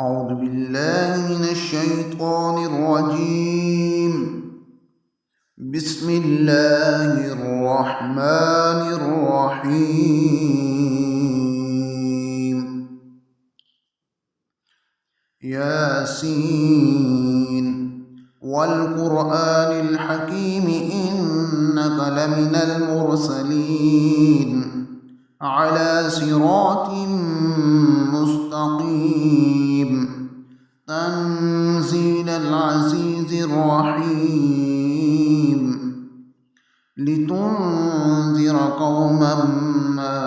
أعوذ بالله من الشيطان الرجيم. بسم الله الرحمن الرحيم. ياسين والقرآن الحكيم إنك لمن المرسلين على صراط مستقيم تنزيل العزيز الرحيم لتنذر قوما ما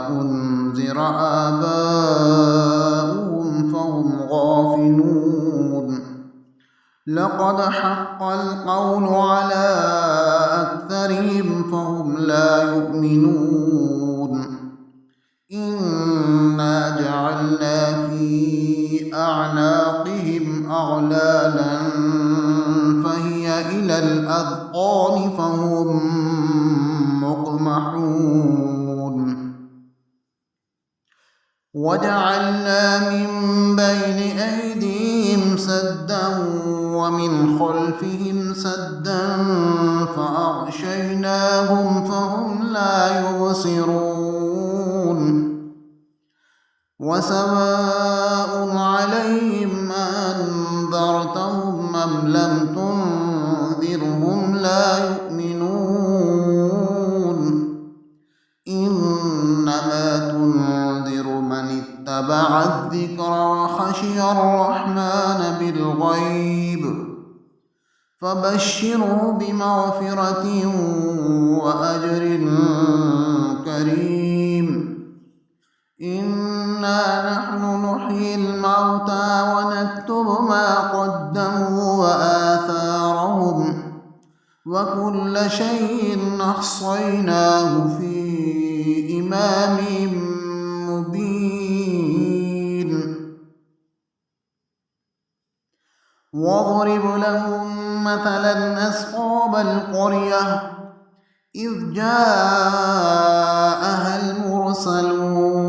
أنذر آباؤهم فهم غافلون لقد حق القول على أكثرهم فهم لا يؤمنون إنا جعلنا في أعناقهم أغلالا فهي إلى الأذقان فهم مقمحون وجعلنا من بين أيديهم سدا ومن خلفهم سدا فأغشيناهم فهم لا يبصرون وسواء عليهم أنذرتهم أم لم تنذرهم لا يؤمنون إنما تنذر من اتبع الذكر وخشي الرحمن بالغيب فبشره بمغفرة وأجر كريم إنا نحن نحيي الموتى ونكتب ما قدموا وآثارهم وكل شيء أحصيناه في إمام مبين واضرب لهم مثلا أصحاب القرية إذ جاءها المرسلون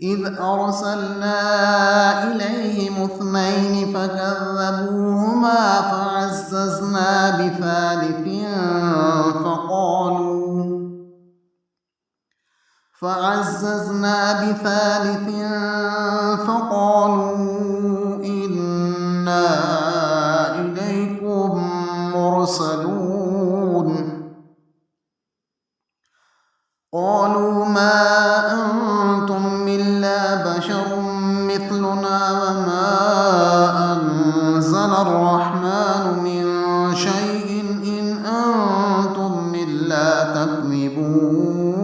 إذ أرسلنا إليهم 2 فكذبوهما فعززنا بثالث فقالوا إنا إليكم مرسلون قالوا ما أنتم إلا بشر مثلنا وما أنزل الرحمن من شيء إن أنتم إلا تكذبون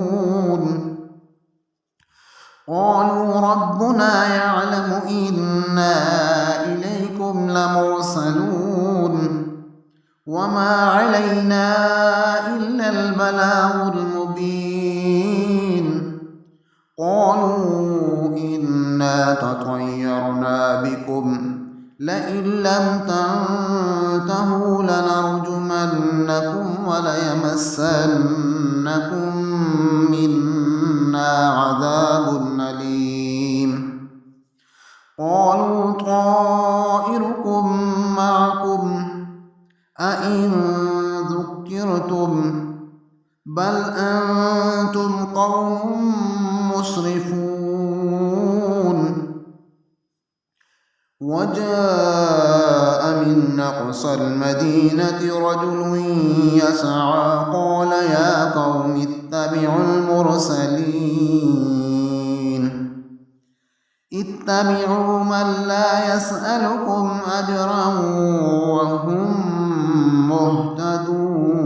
قالوا ربنا يعلم إنا إليكم لمرسلون وما علينا إلا البلاغ المبين قالوا إنا تطيرنا بكم لئن لم تنتهوا لنرجمنكم وليمسنكم منا عذاب أليم قالوا طائركم معكم أئن ذكرتم بل أنتم قوم مسرفون وجاء من أقصى المدينة رجل يسعى قال يا قوم اتبعوا المرسلين اتبعوا من لا يسألكم أجرا وهم مهتدون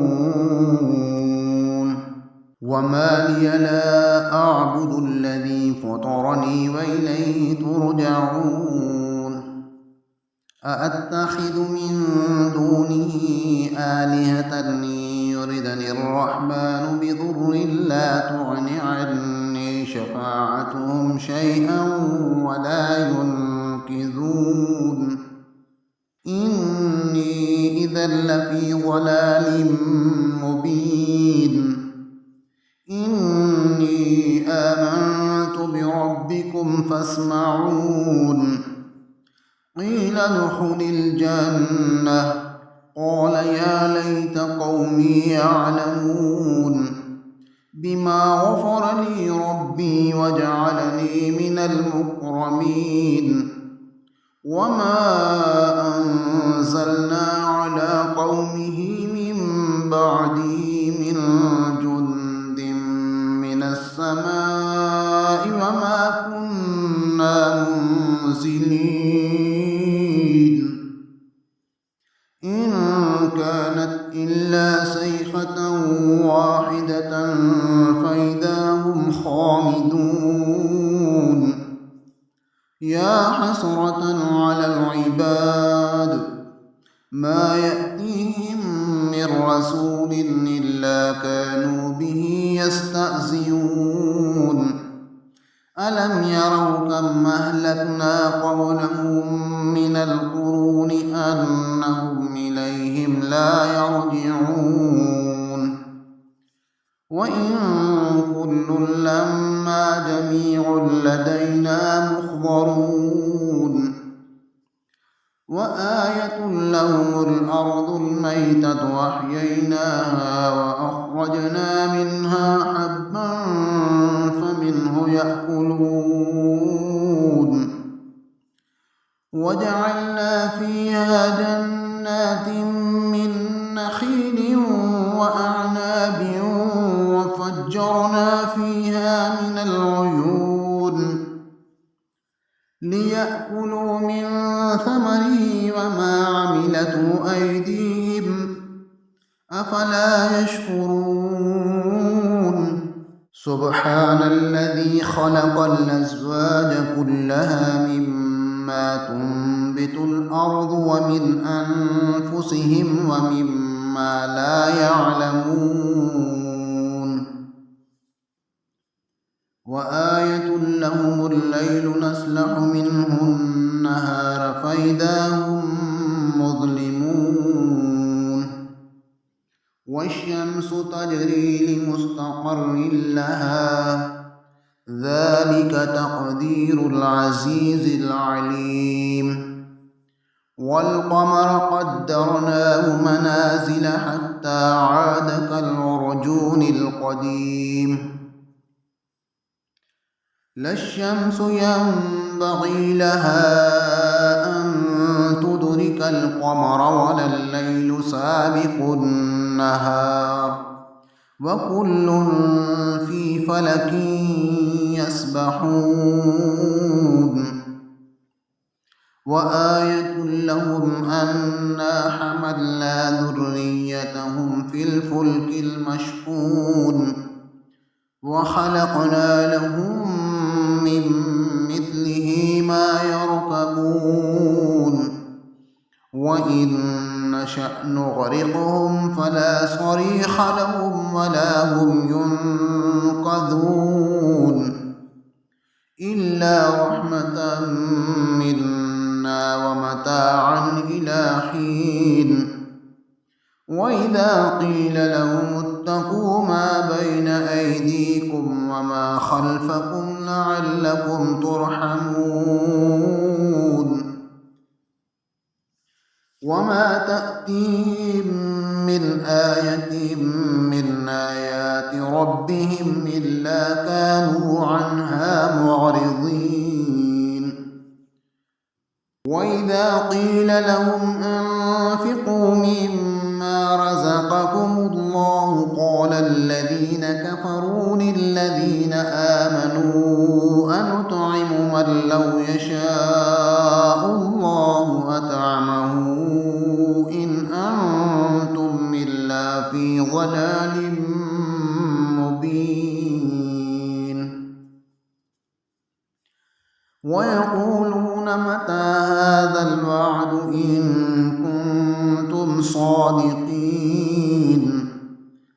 وما لي لا أعبد الذي فطرني وإليه ترجعون أأتخذ من دونه آلهة يردني الرحمن بضر لا تغن عني شفاعتهم شيئا ولا ينقذون إني إذا لفي ضلال مبين إني آمنت بربكم فاسمعون قيل ادخل الجنة قال يا ليت قومي يعلمون بما غفر لي ربي وجعلني من المكرمين وما أنزلنا على قومه من بعده من جند من السماء وما كنا منزلين إن كانت إلا صيحة واحدة فإذا هم خامدون يا حسرة على العباد ما يأتيهم من رسول إلا كانوا به يستهزئون ألم يروا كم أهلكنا قبلهم من القرون أنهم إليهم لا يرجعون وإن كل لما جميع لدينا محضرون وآية لهم الأرض الميتة وأحييناها وأخرجنا منها حبا فمنه يأكلون وجعلنا فيها جنات من نخيل وأعناب وفجرنا فيها من العيون ليأكلوا من ثمره وما عملته أيديهم أفلا يشكرون سبحان الذي خلق الأزواج كلها مما تنبت الأرض ومن أنفسهم ومما لا يعلمون وآية لهم الليل نسلخ منه النهار فإذا هم مظلمون والشمس تجري لمستقر لها ذلك تقدير العزيز العليم والقمر قدرناه منازل حتى عاد كالعرجون القديم لا الشمس ينبغي لها أن تدرك القمر ولا الليل سابق النهار وكل في فلك يسبحون وآية لهم أنا حملنا ذريتهم في الفلك المشحون وخلقنا لهم من مثله ما يركبون وإن نشأ نغرقهم فلا صريخ لهم ولا هم ينقذون إلا رحمة منا ومتاعا إلى حين وإذا قيل لهم اتقوا ما بين أيديكم وما خلفكم لعلكم ترحمون وما تأتيهم من آية من آيات ربهم إلا كانوا عنها معرضين وإذا قيل لهم أنفقوا مما رزقكم الله قال الذين كفروا للذين آمنوا أنطعم من لو يشاء الله أطعمه إن أنتم إلا في ضلال مبين ويقولون متى هذا الوعد إن كنتم صادقين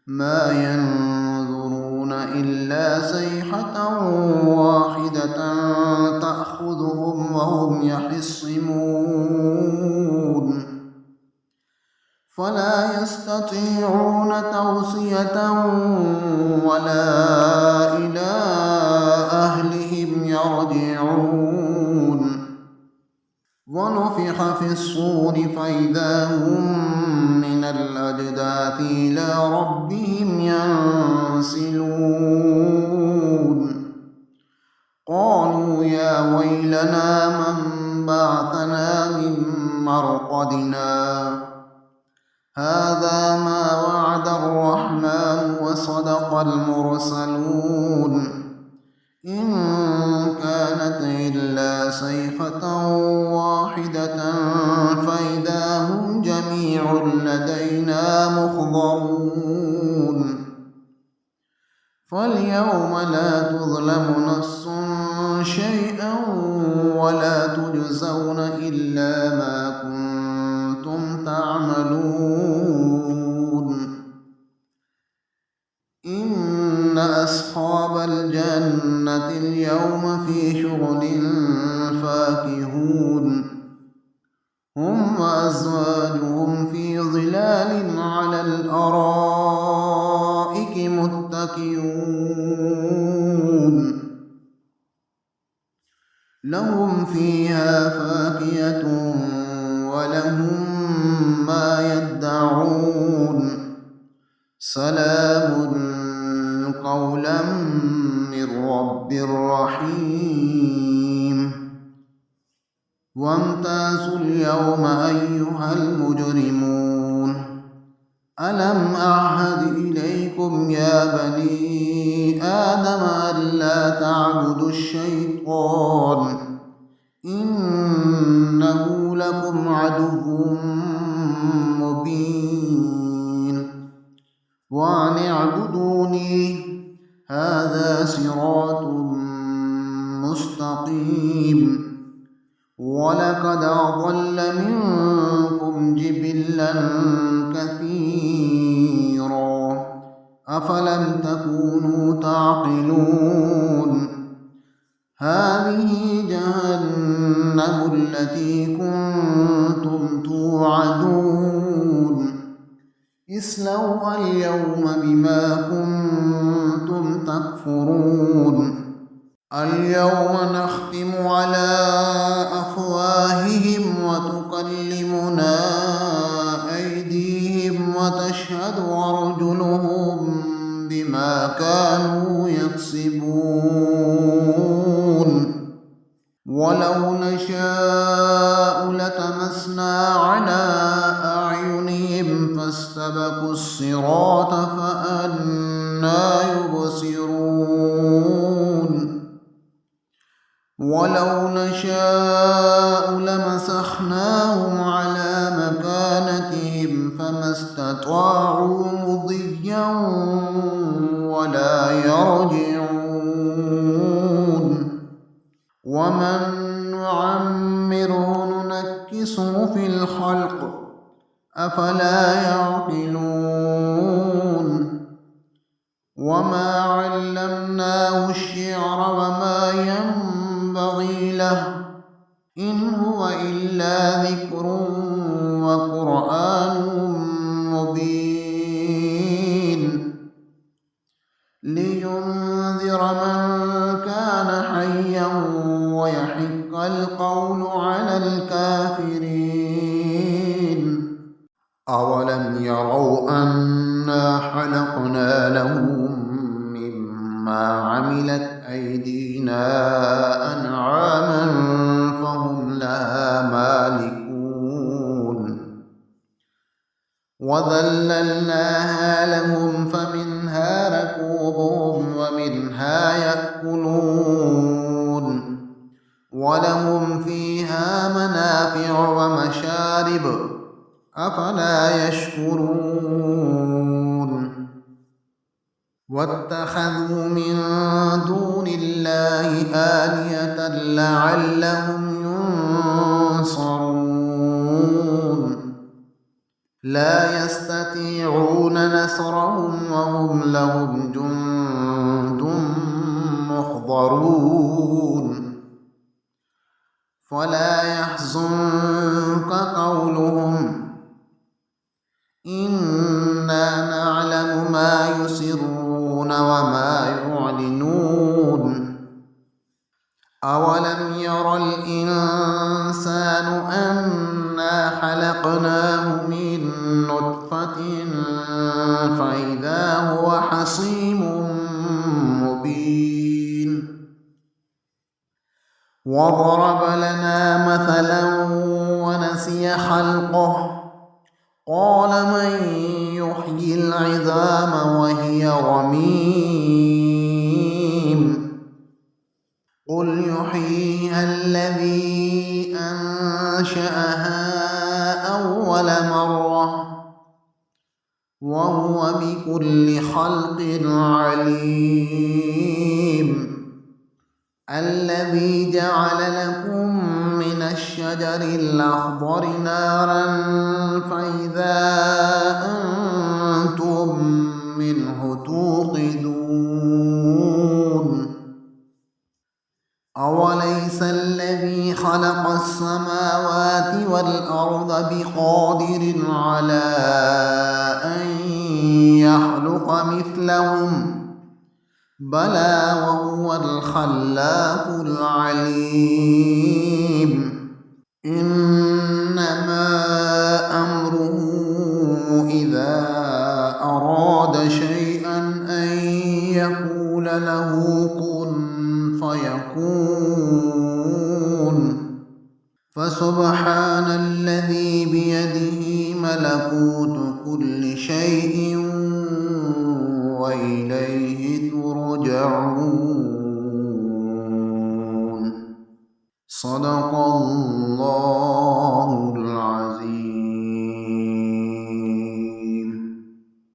ما ينظرون إلا صيحة واحدة تأخذهم وهم يخصمون فلا يستطيعون توصية ولا إلى أهلهم يرجعون ونفخ في الصور فإذا هم من الأجداث إلى ربهم ينسلون قالوا يا ويلنا من بعثنا من مرقدنا هذا ما وعد الرحمن وصدق المرسلون إن كانت إلا صيحة واحدة فإذا هم جميع لدينا محضرون فاليوم لا تظلم نفس شيئا ولا تجزون إلا ما كنتم تعملون إن أصحاب الجنة اليوم في شغل فاكهون هم وأزواجهم في ظلال على الأرائك متكئون لهم فيها فاكهة ولهم ما يدعون سلام قولا من رب رحيم وامتازوا اليوم أيها المجرمون ألم أعهد إليكم يا بني آدم ألا تعبدوا الشيطان إنه لكم عدو مبين وأن اعبدوني هذا صراط مستقيم ولقد أضل منكم جبلا كثيرا أفلم تكونوا تعقلون هذه جهنم التي كنتم توعدون اصلوها اليوم بما كنتم تكفرون اليوم نختم على أفواههم وتكلمنا أيديهم وتشهد أرجلهم بما كانوا يكسبون ولو نشاء لتمسنا على أعينهم فاستبقوا الصراط فأنى يبصرون ولو نشاء لمسخناهم على مكانتهم فما استطاعوا مضيا ولا يرجعون ومن نعمره ننكسه في الخلق أفلا يعقلون وما علمناه الشعر وما ينبغي له إن هو إلا ذكر وقرآن مبين لينذر من كان حيا ويحق القول على الكافرين أولم يروا أنا خلقنا لهم مما عملت أيدينا أنعاما فهم لها مالكون وذللناها لهم فمنها ركوبهم ومنها يأكلون ولهم فيها منافع ومشارب أفلا يشكرون واتخذوا من دون الله آلهة لعلهم ينصرون لا يستطيعون نصرهم وهم لهم جند محضرون فلا يحزنك قولهم إنا نعلم ما يسرون وما يعلنون أولم ير الإنسان أنا خلقناه من نطفة فإذا هو خصيم مبين وضرب لنا مثلا ونسي خلقه قال من يحيي العظام وهي رميم قل يحييها الذي أنشأها أول مرة وهو بكل خلق عليم الذي جعل لكم من الشجر الأخضر نارا فإذا أنتم منه توقدون أوليس الذي خلق السماوات والأرض بقادر على أن يخلق مثلهم بلى وهو الخلاق العليم إنما أمره إذا أراد شيئا أن يقول له كن فيكون فسبحان الذي بيده ملكوت كل شيء وإليه ترجعون صدق الله